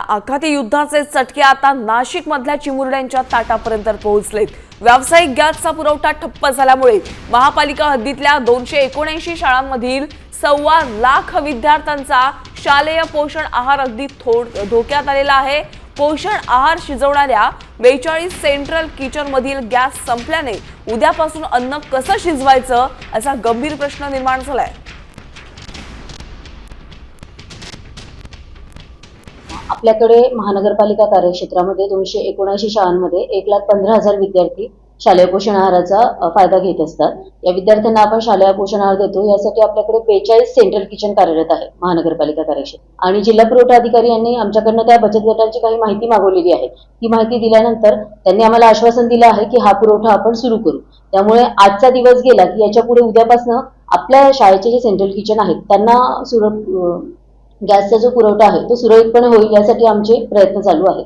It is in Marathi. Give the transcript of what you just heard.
आखाती युद्धाचे चटके आता नाशिक मधल्या चिमुरड्यांच्या ताटापर्यंत पोहोचलेत। व्यावसायिक गॅसचा पुरवठा ठप्प झाल्यामुळे महापालिका हद्दीतल्या 279 शाळांमधील 1.25 लाख विद्यार्थ्यांचा शालेय पोषण आहार अगदी धोक्यात आलेला आहे। पोषण आहार शिजवणाऱ्या 42 सेंट्रल किचन मधील गॅस संपल्याने उद्यापासून अन्न कसं शिजवायचं असा गंभीर प्रश्न निर्माण झालाय। आपल्याकडे महानगरपालिका कार्यक्षेत्रामध्ये 279 शाळांमध्ये 1,15,000 विद्यार्थी शालेय पोषण आहाराचा फायदा घेत असतात। या विद्यार्थ्यांना आपण शालेय पोषण आहार देतो। यासाठी आपल्याकडे 42 सेंट्रल किचन कार्यरत आहे महानगरपालिका कार्यक्षेत्र आणि जिल्हा पुरवठा अधिकारी यांनी आमच्याकडनं त्या बचत गटांची काही माहिती मागवलेली आहे। ती माहिती दिल्यानंतर त्यांनी आम्हाला आश्वासन दिलं आहे की हा पुरवठा आपण सुरू करू। त्यामुळे आजचा दिवस गेला की याच्या पुढे उद्यापासून आपल्या शाळेचे जे सेंट्रल किचन आहेत त्यांना गॅसचा जो पुरवठा आहे तो सुरळीतपणे होईल यासाठी आमचे प्रयत्न चालू आहेत।